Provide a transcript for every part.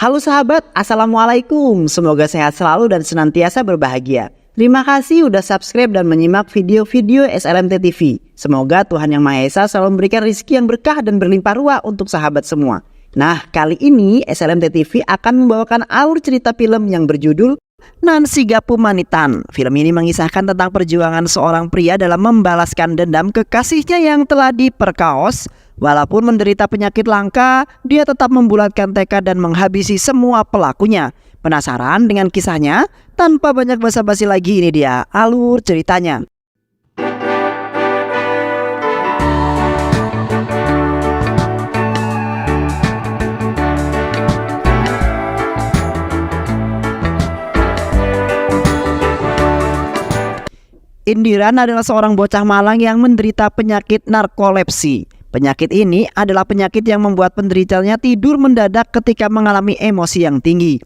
Halo sahabat, Assalamualaikum. Semoga sehat selalu dan senantiasa berbahagia. Terima kasih udah subscribe dan menyimak video-video SLMT TV. Semoga Tuhan Yang Maha Esa selalu memberikan rezeki yang berkah dan berlimpah ruah untuk sahabat semua. Nah, kali ini SLMT TV akan membawakan alur cerita film yang berjudul Nancy Gapu Manitan. Film ini mengisahkan tentang perjuangan seorang pria dalam membalaskan dendam kekasihnya yang telah diperkaos. Walaupun menderita penyakit langka, dia tetap membulatkan tekad dan menghabisi semua pelakunya. Penasaran dengan kisahnya? Tanpa banyak basa-basi lagi, ini dia alur ceritanya. Indiran adalah seorang bocah malang yang menderita penyakit narkolepsi. Penyakit ini adalah penyakit yang membuat penderitanya tidur mendadak ketika mengalami emosi yang tinggi.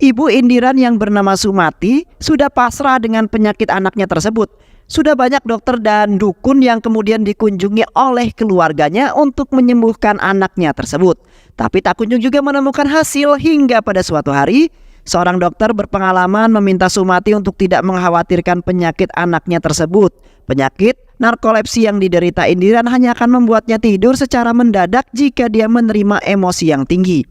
Ibu Indiran yang bernama Sumati sudah pasrah dengan penyakit anaknya tersebut. Sudah banyak dokter dan dukun yang kemudian dikunjungi oleh keluarganya untuk menyembuhkan anaknya tersebut. Tapi tak kunjung juga menemukan hasil hingga pada suatu hari, seorang dokter berpengalaman meminta Sumati untuk tidak mengkhawatirkan penyakit anaknya tersebut. Penyakit narkolepsi yang diderita Indiran hanya akan membuatnya tidur secara mendadak jika dia menerima emosi yang tinggi.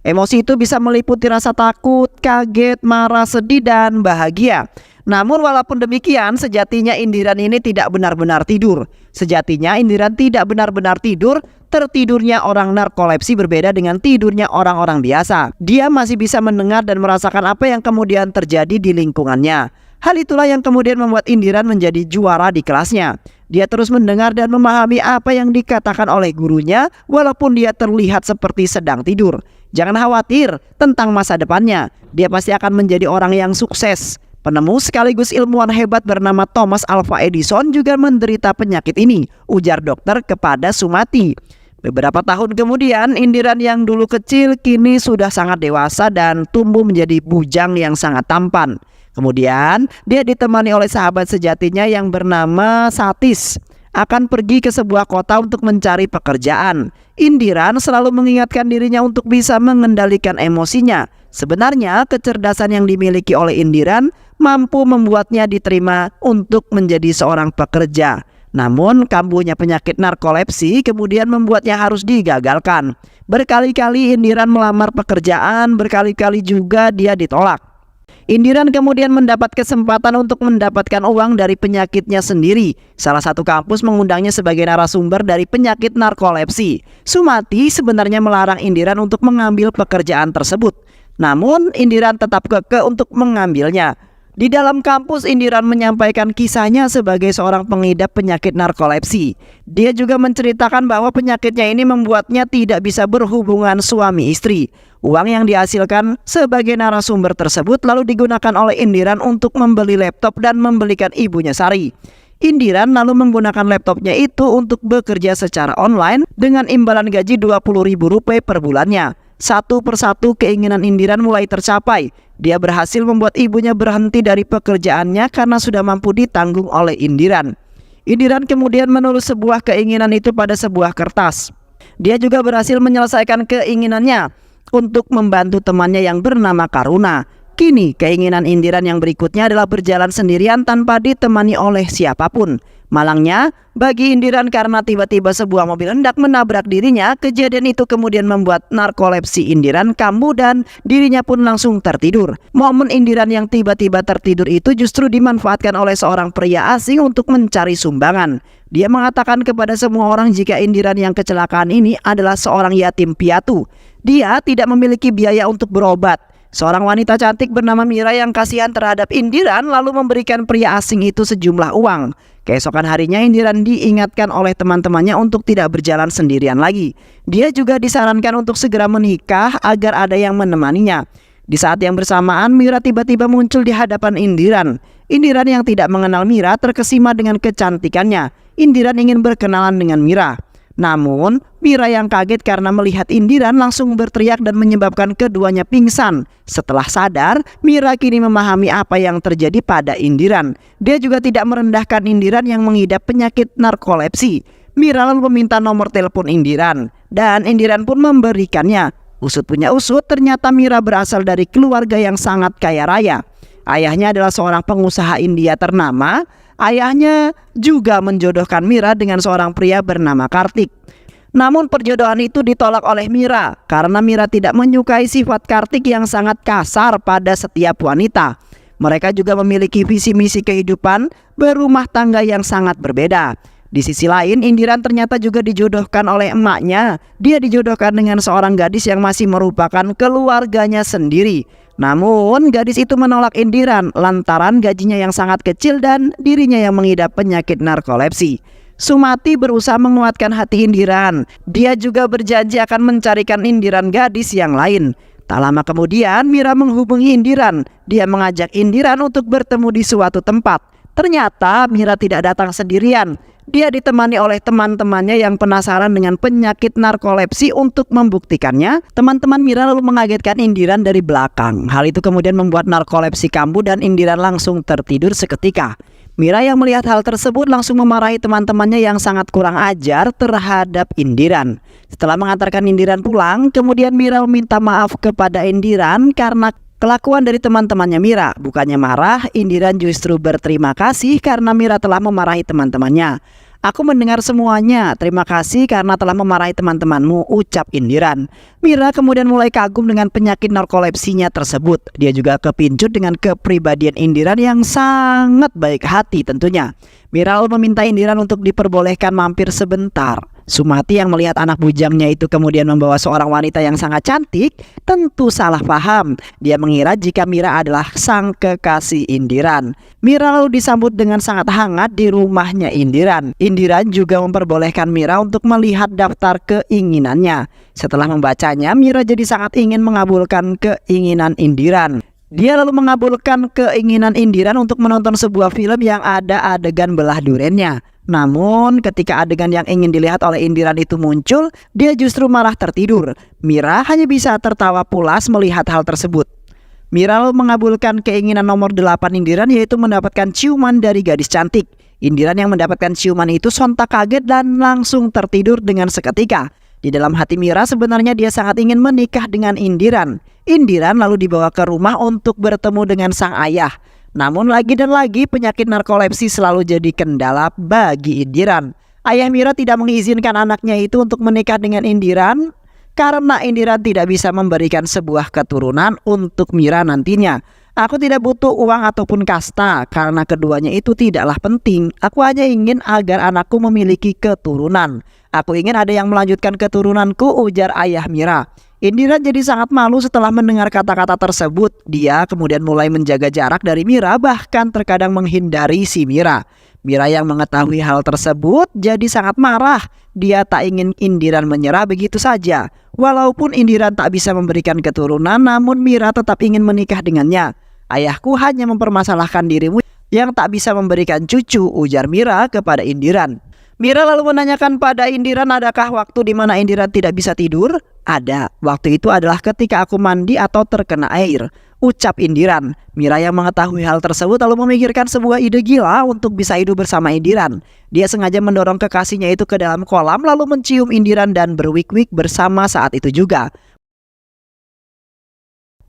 Emosi itu bisa meliputi rasa takut, kaget, marah, sedih, dan bahagia. Namun walaupun demikian, sejatinya Indiran ini tidak benar-benar tidur. Sejatinya Indiran tidak benar-benar tidur. Tertidurnya orang narkolepsi berbeda dengan tidurnya orang-orang biasa. Dia masih bisa mendengar dan merasakan apa yang kemudian terjadi di lingkungannya. Hal itulah yang kemudian membuat Indiran menjadi juara di kelasnya. Dia terus mendengar dan memahami apa yang dikatakan oleh gurunya walaupun dia terlihat seperti sedang tidur. Jangan khawatir tentang masa depannya. Dia pasti akan menjadi orang yang sukses. Penemu sekaligus ilmuwan hebat bernama Thomas Alva Edison juga menderita penyakit ini, ujar dokter kepada Sumati. Beberapa tahun kemudian, Indiran yang dulu kecil kini sudah sangat dewasa dan tumbuh menjadi bujang yang sangat tampan. Kemudian dia ditemani oleh sahabat sejatinya yang bernama Satis akan pergi ke sebuah kota untuk mencari pekerjaan. Indiran selalu mengingatkan dirinya untuk bisa mengendalikan emosinya. Sebenarnya kecerdasan yang dimiliki oleh Indiran mampu membuatnya diterima untuk menjadi seorang pekerja. Namun kambuhnya penyakit narkolepsi kemudian membuatnya harus digagalkan. Berkali-kali Indiran melamar pekerjaan, berkali-kali juga dia ditolak. Indiran kemudian mendapat kesempatan untuk mendapatkan uang dari penyakitnya sendiri. Salah satu kampus mengundangnya sebagai narasumber dari penyakit narkolepsi. Sumati sebenarnya melarang Indiran untuk mengambil pekerjaan tersebut. Namun Indiran tetap kekeh untuk mengambilnya. Di dalam kampus, Indiran menyampaikan kisahnya sebagai seorang pengidap penyakit narkolepsi. Dia juga menceritakan bahwa penyakitnya ini membuatnya tidak bisa berhubungan suami istri. Uang yang dihasilkan sebagai narasumber tersebut lalu digunakan oleh Indiran untuk membeli laptop dan membelikan ibunya sari. Indiran lalu menggunakan laptopnya itu untuk bekerja secara online dengan imbalan gaji Rp20.000 per bulannya. Satu persatu keinginan Indiran mulai tercapai. Dia berhasil membuat ibunya berhenti dari pekerjaannya karena sudah mampu ditanggung oleh Indiran. Indiran kemudian menulis sebuah keinginan itu pada sebuah kertas. Dia juga berhasil menyelesaikan keinginannya untuk membantu temannya yang bernama Karuna. Kini keinginan Indiran yang berikutnya adalah berjalan sendirian tanpa ditemani oleh siapapun. Malangnya bagi Indiran karena tiba-tiba sebuah mobil hendak menabrak dirinya. Kejadian itu kemudian membuat narkolepsi Indiran kambuh dan dirinya pun langsung tertidur. Momen Indiran yang tiba-tiba tertidur itu justru dimanfaatkan oleh seorang pria asing untuk mencari sumbangan. Dia mengatakan kepada semua orang jika Indiran yang kecelakaan ini adalah seorang yatim piatu. Dia tidak memiliki biaya untuk berobat. Seorang wanita cantik bernama Mira yang kasihan terhadap Indiran lalu memberikan pria asing itu sejumlah uang. Keesokan harinya Indiran diingatkan oleh teman-temannya untuk tidak berjalan sendirian lagi. Dia juga disarankan untuk segera menikah agar ada yang menemaninya. Di saat yang bersamaan Mira tiba-tiba muncul di hadapan Indiran. Indiran yang tidak mengenal Mira terkesima dengan kecantikannya. Indiran ingin berkenalan dengan Mira. Namun Mira yang kaget karena melihat Indiran langsung berteriak dan menyebabkan keduanya pingsan. Setelah sadar, Mira kini memahami apa yang terjadi pada Indiran. Dia juga tidak merendahkan Indiran yang mengidap penyakit narkolepsi. Mira lalu meminta nomor telepon Indiran dan Indiran pun memberikannya. Usut punya usut, ternyata Mira berasal dari keluarga yang sangat kaya raya. Ayahnya adalah seorang pengusaha India ternama. Ayahnya juga menjodohkan Mira dengan seorang pria bernama Kartik. Namun perjodohan itu ditolak oleh Mira karena Mira tidak menyukai sifat Kartik yang sangat kasar pada setiap wanita. Mereka juga memiliki visi misi kehidupan berumah tangga yang sangat berbeda. Di sisi lain, Indiran ternyata juga dijodohkan oleh emaknya. Dia dijodohkan dengan seorang gadis yang masih merupakan keluarganya sendiri. Namun gadis itu menolak Indiran lantaran gajinya yang sangat kecil dan dirinya yang mengidap penyakit narkolepsi. Sumati berusaha menguatkan hati Indiran. Dia juga berjanji akan mencarikan Indiran gadis yang lain. Tak lama kemudian Mira menghubungi Indiran. Dia mengajak Indiran untuk bertemu di suatu tempat. Ternyata Mira tidak datang sendirian. Dia ditemani oleh teman-temannya yang penasaran dengan penyakit narkolepsi. Untuk membuktikannya, teman-teman Mira lalu mengagetkan Indiran dari belakang. Hal itu kemudian membuat narkolepsi kambuh dan Indiran langsung tertidur seketika. Mira yang melihat hal tersebut langsung memarahi teman-temannya yang sangat kurang ajar terhadap Indiran. Setelah mengantarkan Indiran pulang, kemudian Mira meminta maaf kepada Indiran karena kelakuan dari teman-temannya Mira. Bukannya marah, Indiran justru berterima kasih karena Mira telah memarahi teman-temannya. Aku mendengar semuanya, terima kasih karena telah memarahi teman-temanmu, ucap Indiran. Mira kemudian mulai kagum dengan penyakit narkolepsinya tersebut. Dia juga kepincut dengan kepribadian Indiran yang sangat baik hati tentunya. Mira lalu meminta Indiran untuk diperbolehkan mampir sebentar. Sumati yang melihat anak bujangnya itu kemudian membawa seorang wanita yang sangat cantik, tentu salah paham. Dia mengira jika Mira adalah sang kekasih Indiran. Mira lalu disambut dengan sangat hangat di rumahnya Indiran. Indiran juga memperbolehkan Mira untuk melihat daftar keinginannya. Setelah membacanya, Mira jadi sangat ingin mengabulkan keinginan Indiran. Dia lalu mengabulkan keinginan Indiran untuk menonton sebuah film yang ada adegan belah durennya. Namun ketika adegan yang ingin dilihat oleh Indiran itu muncul, dia justru malah tertidur. Mira hanya bisa tertawa pulas melihat hal tersebut. Mira lalu mengabulkan keinginan nomor 8 Indiran, yaitu mendapatkan ciuman dari gadis cantik. Indiran yang mendapatkan ciuman itu sontak kaget dan langsung tertidur dengan seketika. Di dalam hati Mira sebenarnya dia sangat ingin menikah dengan Indiran. Indiran lalu dibawa ke rumah untuk bertemu dengan sang ayah. Namun lagi dan lagi penyakit narkolepsi selalu jadi kendala bagi Indiran. Ayah Mira tidak mengizinkan anaknya itu untuk menikah dengan Indiran karena Indiran tidak bisa memberikan sebuah keturunan untuk Mira nantinya. Aku tidak butuh uang ataupun kasta karena keduanya itu tidaklah penting. Aku hanya ingin agar anakku memiliki keturunan. Aku ingin ada yang melanjutkan keturunanku, ujar ayah Mira. Indiran jadi sangat malu setelah mendengar kata-kata tersebut. Dia kemudian mulai menjaga jarak dari Mira, bahkan terkadang menghindari si Mira. Mira yang mengetahui hal tersebut jadi sangat marah. Dia tak ingin Indiran menyerah begitu saja. Walaupun Indiran tak bisa memberikan keturunan, namun Mira tetap ingin menikah dengannya. Ayahku hanya mempermasalahkan dirimu yang tak bisa memberikan cucu, ujar Mira kepada Indiran. Mira lalu menanyakan pada Indiran, adakah waktu di mana Indiran tidak bisa tidur? Ada. Waktu itu adalah ketika aku mandi atau terkena air, ucap Indiran. Mira yang mengetahui hal tersebut lalu memikirkan sebuah ide gila untuk bisa hidup bersama Indiran. Dia sengaja mendorong kekasihnya itu ke dalam kolam lalu mencium Indiran dan berwik-wik bersama saat itu juga.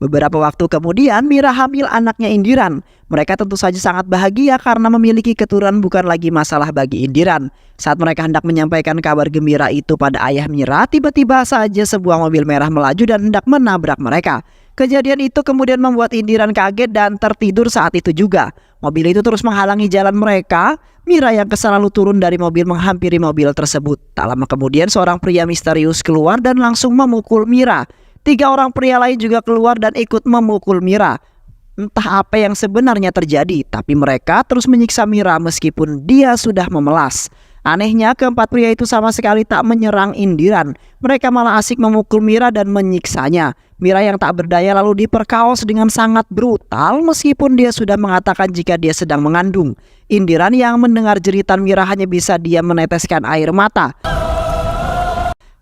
Beberapa waktu kemudian Mira hamil anaknya Indiran. Mereka tentu saja sangat bahagia karena memiliki keturunan bukan lagi masalah bagi Indiran. Saat mereka hendak menyampaikan kabar gembira itu pada ayah Mira, tiba-tiba saja sebuah mobil merah melaju dan hendak menabrak mereka. Kejadian itu kemudian membuat Indiran kaget dan tertidur saat itu juga. Mobil itu terus menghalangi jalan mereka. Mira yang kesal lalu turun dari mobil menghampiri mobil tersebut. Tak lama kemudian seorang pria misterius keluar dan langsung memukul Mira. 3 orang pria lain juga keluar dan ikut memukul Mira. Entah apa yang sebenarnya terjadi, tapi mereka terus menyiksa Mira meskipun dia sudah memelas. Anehnya keempat pria itu sama sekali tak menyerang Indiran. Mereka malah asik memukul Mira dan menyiksanya. Mira yang tak berdaya lalu diperkaos dengan sangat brutal meskipun dia sudah mengatakan jika dia sedang mengandung. Indiran yang mendengar jeritan Mira hanya bisa diam meneteskan air mata.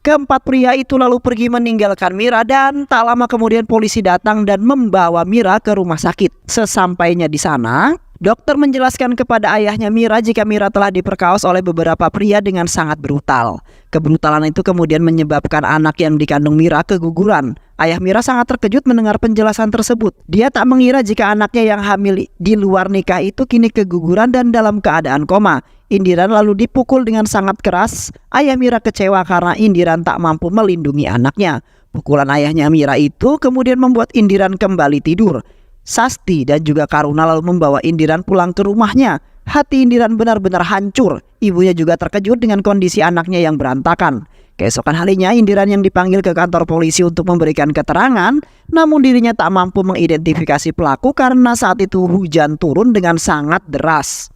Keempat pria itu lalu pergi meninggalkan Mira dan tak lama kemudian polisi datang dan membawa Mira ke rumah sakit. Sesampainya di sana, Dokter menjelaskan kepada ayahnya Mira jika Mira telah diperkaos oleh beberapa pria dengan sangat brutal. Kebrutalan itu kemudian menyebabkan anak yang dikandung Mira keguguran. Ayah Mira sangat terkejut mendengar penjelasan tersebut. Dia tak mengira jika anaknya yang hamil di luar nikah itu kini keguguran dan dalam keadaan koma. Indiran lalu dipukul dengan sangat keras. Ayah Mira kecewa karena Indiran tak mampu melindungi anaknya. Pukulan ayahnya Mira itu kemudian membuat Indiran kembali tidur. Sasti dan juga Karuna lalu membawa Indiran pulang ke rumahnya. Hati Indiran benar-benar hancur. Ibunya juga terkejut dengan kondisi anaknya yang berantakan. Keesokan harinya Indiran yang dipanggil ke kantor polisi untuk memberikan keterangan, namun dirinya tak mampu mengidentifikasi pelaku karena saat itu hujan turun dengan sangat deras.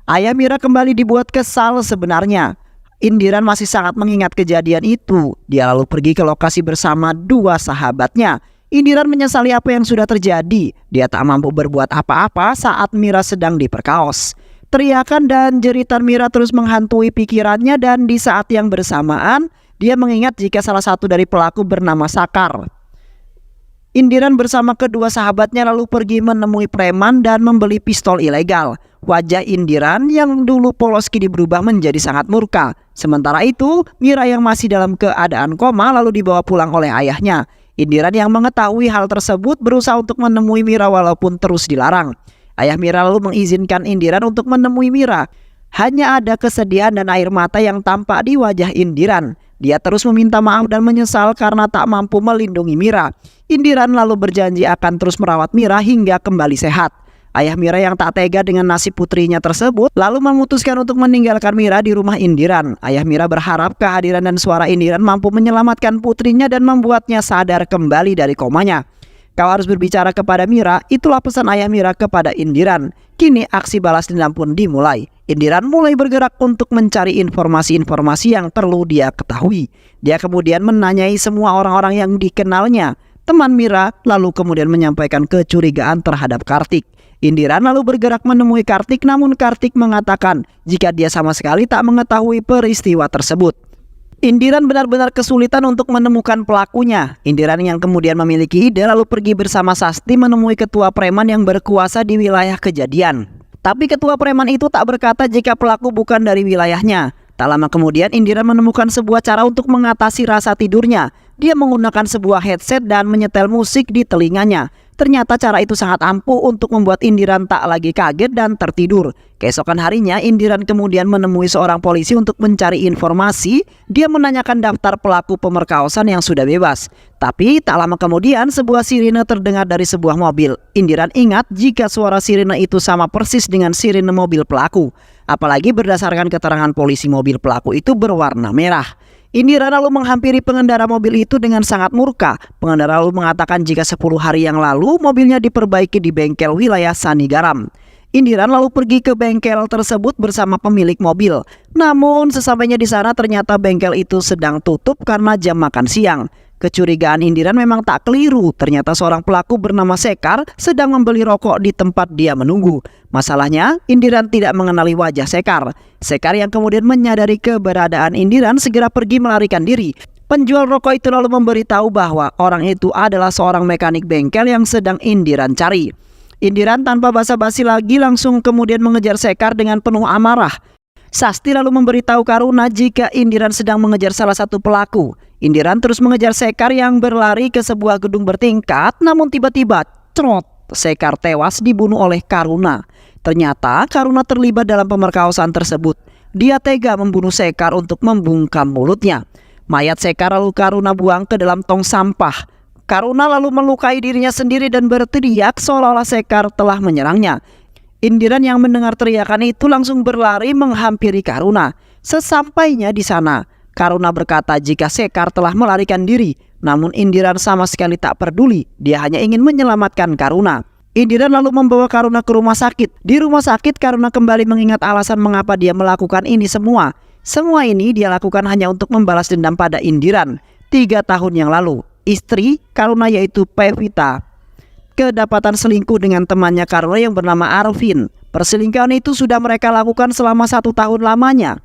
Ayah Mira kembali dibuat kesal sebenarnya. Indiran masih sangat mengingat kejadian itu. Dia lalu pergi ke lokasi bersama dua sahabatnya. Indiran menyesali apa yang sudah terjadi. Dia tak mampu berbuat apa-apa saat Mira sedang diperkaos. Teriakan dan jeritan Mira terus menghantui pikirannya dan di saat yang bersamaan dia mengingat jika salah satu dari pelaku bernama Sakar. Indiran bersama kedua sahabatnya lalu pergi menemui preman dan membeli pistol ilegal. Wajah Indiran yang dulu polos kini berubah menjadi sangat murka. Sementara itu, Mira yang masih dalam keadaan koma lalu dibawa pulang oleh ayahnya. Indiran yang mengetahui hal tersebut berusaha untuk menemui Mira walaupun terus dilarang. Ayah Mira lalu mengizinkan Indiran untuk menemui Mira. Hanya ada kesedihan dan air mata yang tampak di wajah Indiran. Dia terus meminta maaf dan menyesal karena tak mampu melindungi Mira. Indiran lalu berjanji akan terus merawat Mira hingga kembali sehat. Ayah Mira yang tak tega dengan nasib putrinya tersebut lalu memutuskan untuk meninggalkan Mira di rumah Indiran. Ayah Mira berharap kehadiran dan suara Indiran mampu menyelamatkan putrinya dan membuatnya sadar kembali dari komanya. Kau harus berbicara kepada Mira, itulah pesan ayah Mira kepada Indiran. Kini aksi balas dendam pun dimulai. Indiran mulai bergerak untuk mencari informasi-informasi yang perlu dia ketahui. Dia kemudian menanyai semua orang-orang yang dikenalnya. Teman Mira lalu kemudian menyampaikan kecurigaan terhadap Kartik. Indiran lalu bergerak menemui Kartik, namun Kartik mengatakan jika dia sama sekali tak mengetahui peristiwa tersebut. Indiran benar-benar kesulitan untuk menemukan pelakunya. Indiran yang kemudian memiliki ide lalu pergi bersama Sasti menemui ketua preman yang berkuasa di wilayah kejadian. Tapi ketua preman itu tak berkata jika pelaku bukan dari wilayahnya. Tak lama kemudian Indiran menemukan sebuah cara untuk mengatasi rasa tidurnya. Dia menggunakan sebuah headset dan menyetel musik di telinganya. Ternyata cara itu sangat ampuh untuk membuat Indiran tak lagi kaget dan tertidur. Keesokan harinya Indiran kemudian menemui seorang polisi untuk mencari informasi. Dia menanyakan daftar pelaku pemerkosaan yang sudah bebas. Tapi tak lama kemudian sebuah sirine terdengar dari sebuah mobil. Indiran ingat jika suara sirine itu sama persis dengan sirine mobil pelaku. Apalagi berdasarkan keterangan polisi mobil pelaku itu berwarna merah. Indiran lalu menghampiri pengendara mobil itu dengan sangat murka. Pengendara lalu mengatakan jika 10 hari yang lalu mobilnya diperbaiki di bengkel wilayah Sanigaram. Indiran lalu pergi ke bengkel tersebut bersama pemilik mobil. Namun sesampainya di sana ternyata bengkel itu sedang tutup karena jam makan siang. Kecurigaan Indiran memang tak keliru. Ternyata seorang pelaku bernama Sekar sedang membeli rokok di tempat dia menunggu. Masalahnya, Indiran tidak mengenali wajah Sekar. Sekar yang kemudian menyadari keberadaan Indiran segera pergi melarikan diri. Penjual rokok itu lalu memberitahu bahwa orang itu adalah seorang mekanik bengkel yang sedang Indiran cari. Indiran tanpa basa-basi lagi langsung kemudian mengejar Sekar dengan penuh amarah. Sasti lalu memberitahu Karuna jika Indiran sedang mengejar salah satu pelaku. Indiran terus mengejar Sekar yang berlari ke sebuah gedung bertingkat, namun tiba-tiba trot, Sekar tewas dibunuh oleh Karuna. Ternyata Karuna terlibat dalam pemerkosaan tersebut. Dia tega membunuh Sekar untuk membungkam mulutnya. Mayat Sekar lalu Karuna buang ke dalam tong sampah. Karuna lalu melukai dirinya sendiri dan berteriak seolah-olah Sekar telah menyerangnya. Indiran yang mendengar teriakan itu langsung berlari menghampiri Karuna. Sesampainya di sana, Karuna berkata jika Sekar telah melarikan diri. Namun Indiran sama sekali tak peduli. Dia hanya ingin menyelamatkan Karuna. Indiran lalu membawa Karuna ke rumah sakit. Di rumah sakit Karuna kembali mengingat alasan mengapa dia melakukan ini semua. Semua ini dia lakukan hanya untuk membalas dendam pada Indiran. 3 tahun yang lalu, istri Karuna yaitu Pevita kedapatan selingkuh dengan temannya Karuna yang bernama Arvin. Perselingkuhan itu sudah mereka lakukan selama 1 tahun lamanya.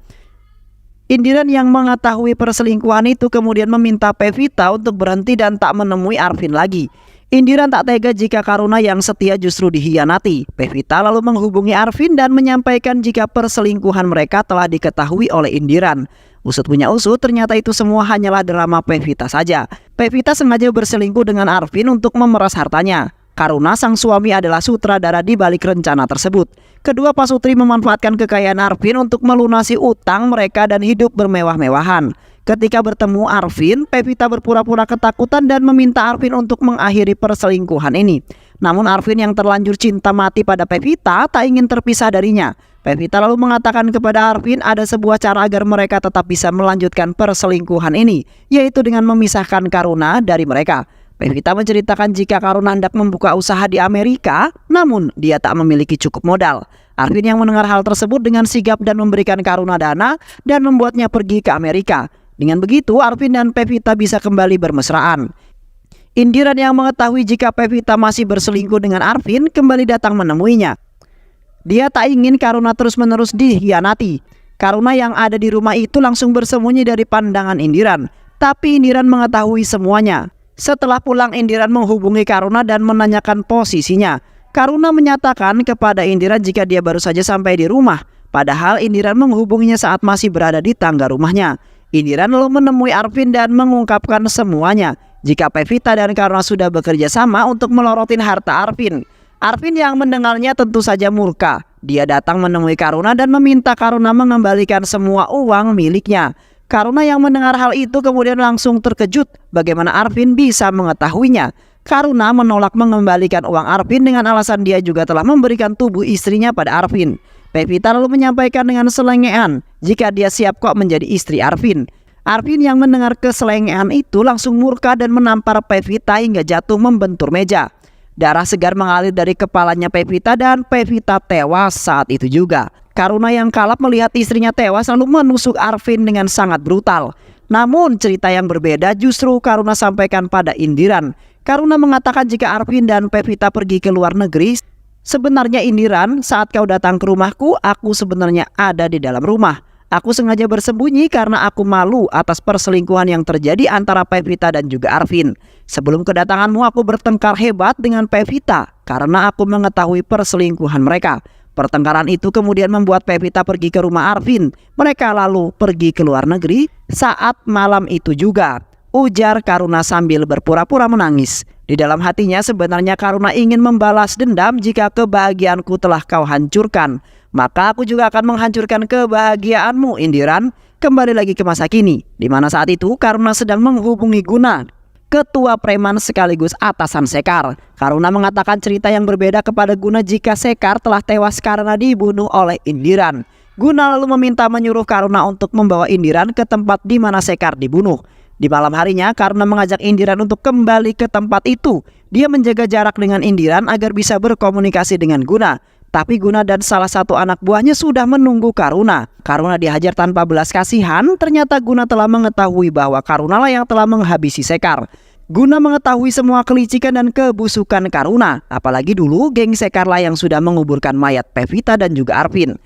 Indiran yang mengetahui perselingkuhan itu kemudian meminta Pevita untuk berhenti dan tak menemui Arvin lagi. Indiran tak tega jika Karuna yang setia justru dihianati. Pevita lalu menghubungi Arvin dan menyampaikan jika perselingkuhan mereka telah diketahui oleh Indiran. Usut punya usut, ternyata itu semua hanyalah drama Pevita saja. Pevita sengaja berselingkuh dengan Arvin untuk memeras hartanya. Karuna sang suami adalah sutradara di balik rencana tersebut. Kedua pasutri memanfaatkan kekayaan Arvin untuk melunasi utang mereka dan hidup bermewah-mewahan. Ketika bertemu Arvin, Pevita berpura-pura ketakutan dan meminta Arvin untuk mengakhiri perselingkuhan ini. Namun Arvin yang terlanjur cinta mati pada Pevita tak ingin terpisah darinya. Pevita lalu mengatakan kepada Arvin ada sebuah cara agar mereka tetap bisa melanjutkan perselingkuhan ini, yaitu dengan memisahkan Karuna dari mereka. Pevita menceritakan jika Karuna hendak membuka usaha di Amerika, namun dia tak memiliki cukup modal. Arvin yang mendengar hal tersebut dengan sigap dan memberikan Karuna dana dan membuatnya pergi ke Amerika. Dengan begitu, Arvin dan Pevita bisa kembali bermesraan. Indiran yang mengetahui jika Pevita masih berselingkuh dengan Arvin kembali datang menemuinya. Dia tak ingin Karuna terus-menerus dihianati. Karuna yang ada di rumah itu langsung bersembunyi dari pandangan Indiran. Tapi Indiran mengetahui semuanya. Setelah pulang, Indiran menghubungi Karuna dan menanyakan posisinya. Karuna menyatakan kepada Indiran jika dia baru saja sampai di rumah. Padahal Indiran menghubunginya saat masih berada di tangga rumahnya. Indiran lalu menemui Arvin dan mengungkapkan semuanya. Jika Pevita dan Karuna sudah bekerja sama untuk melorotin harta Arvin. Arvin yang mendengarnya tentu saja murka. Dia datang menemui Karuna dan meminta Karuna mengembalikan semua uang miliknya. Karuna yang mendengar hal itu kemudian langsung terkejut bagaimana Arvin bisa mengetahuinya. Karuna menolak mengembalikan uang Arvin dengan alasan dia juga telah memberikan tubuh istrinya pada Arvin. Pevita lalu menyampaikan dengan selengean jika dia siap kok menjadi istri Arvin. Arvin yang mendengar keselengean itu langsung murka dan menampar Pevita hingga jatuh membentur meja. Darah segar mengalir dari kepalanya Pevita dan Pevita tewas saat itu juga. Karuna yang kalap melihat istrinya tewas lalu menusuk Arvin dengan sangat brutal. Namun cerita yang berbeda justru Karuna sampaikan pada Indiran. Karuna mengatakan jika Arvin dan Pevita pergi ke luar negeri, sebenarnya Indiran, saat kau datang ke rumahku, aku sebenarnya ada di dalam rumah. Aku sengaja bersembunyi karena aku malu atas perselingkuhan yang terjadi antara Pevita dan juga Arvin. Sebelum kedatanganmu aku bertengkar hebat dengan Pevita karena aku mengetahui perselingkuhan mereka. Pertengkaran itu kemudian membuat Pevita pergi ke rumah Arvin. Mereka lalu pergi ke luar negeri saat malam itu juga. Ujar Karuna sambil berpura-pura menangis. Di dalam hatinya sebenarnya Karuna ingin membalas dendam jika kebahagiaanku telah kau hancurkan. Maka aku juga akan menghancurkan kebahagiaanmu, Indiran. Kembali lagi ke masa kini, di mana saat itu Karuna sedang menghubungi Guna, ketua preman sekaligus atasan Sekar. Karuna mengatakan cerita yang berbeda kepada Guna jika Sekar telah tewas karena dibunuh oleh Indiran. Guna lalu meminta menyuruh Karuna untuk membawa Indiran ke tempat di mana Sekar dibunuh. Di malam harinya Karuna mengajak Indiran untuk kembali ke tempat itu. Dia menjaga jarak dengan Indiran agar bisa berkomunikasi dengan Guna. Tapi Guna dan salah satu anak buahnya sudah menunggu Karuna. Karuna dihajar tanpa belas kasihan. Ternyata Guna telah mengetahui bahwa Karuna lah yang telah menghabisi Sekar. Guna mengetahui semua kelicikan dan kebusukan Karuna. Apalagi dulu geng Sekar lah yang sudah menguburkan mayat Pevita dan juga Arvin.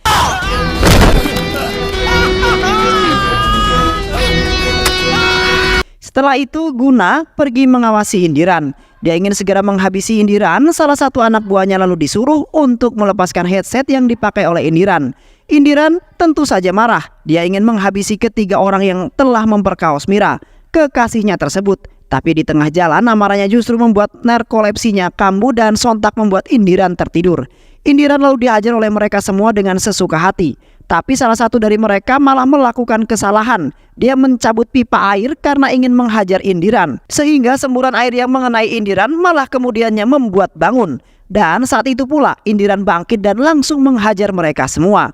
Setelah itu Guna pergi mengawasi Indiran. Dia ingin segera menghabisi Indiran. Salah satu anak buahnya lalu disuruh untuk melepaskan headset yang dipakai oleh Indiran. Indiran tentu saja marah. Dia ingin menghabisi ketiga orang yang telah memperkaos Mira, kekasihnya tersebut. Tapi di tengah jalan amarahnya justru membuat narkolepsinya kambuh dan sontak membuat Indiran tertidur. Indiran lalu dihajar oleh mereka semua dengan sesuka hati. Tapi salah satu dari mereka malah melakukan kesalahan. Dia mencabut pipa air karena ingin menghajar Indiran. Sehingga semburan air yang mengenai Indiran malah kemudiannya membuat bangun. Dan saat itu pula Indiran bangkit dan langsung menghajar mereka semua.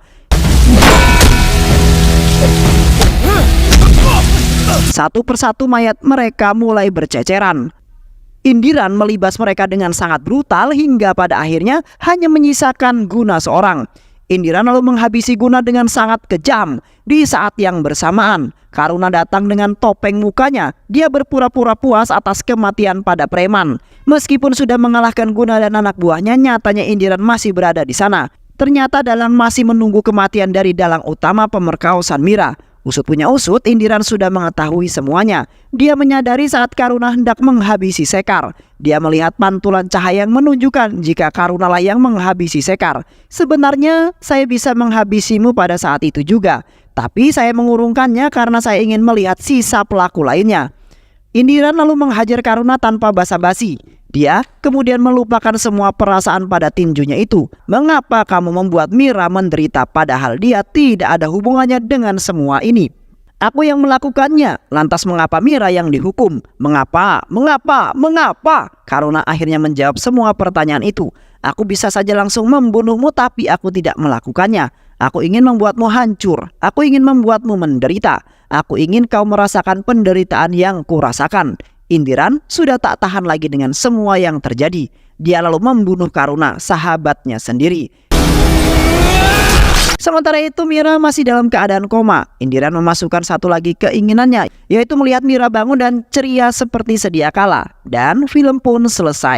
Satu persatu mayat mereka mulai berceceran. Indiran melibas mereka dengan sangat brutal hingga pada akhirnya hanya menyisakan Guna seorang. Indiran lalu menghabisi Guna dengan sangat kejam. Di saat yang bersamaan Karuna datang dengan topeng mukanya. Dia berpura-pura puas atas kematian pada preman. Meskipun sudah mengalahkan Guna dan anak buahnya, nyatanya Indiran masih berada di sana. Ternyata Dalang masih menunggu kematian dari dalang utama pemerkosaan Mira. Usut punya usut, Indiran sudah mengetahui semuanya. Dia menyadari saat Karuna hendak menghabisi Sekar. Dia melihat pantulan cahaya yang menunjukkan jika Karunalah yang menghabisi Sekar. Sebenarnya saya bisa menghabisimu pada saat itu juga, tapi saya mengurungkannya karena saya ingin melihat sisa pelaku lainnya. Indiran lalu menghajar Karuna tanpa basa-basi. Dia kemudian melupakan semua perasaan pada tinjunya itu. Mengapa kamu membuat Mira menderita padahal dia tidak ada hubungannya dengan semua ini? Aku yang melakukannya. Lantas mengapa Mira yang dihukum? Mengapa? Mengapa? Mengapa? Karuna akhirnya menjawab semua pertanyaan itu. Aku bisa saja langsung membunuhmu, tapi aku tidak melakukannya. Aku ingin membuatmu hancur. Aku ingin membuatmu menderita. Aku ingin kau merasakan penderitaan yang kurasakan. Indiran sudah tak tahan lagi dengan semua yang terjadi. Dia lalu membunuh Karuna, sahabatnya sendiri. Sementara itu Mira masih dalam keadaan koma. Indiran memasukkan satu lagi keinginannya, yaitu melihat Mira bangun dan ceria seperti sedia kala. Dan film pun selesai.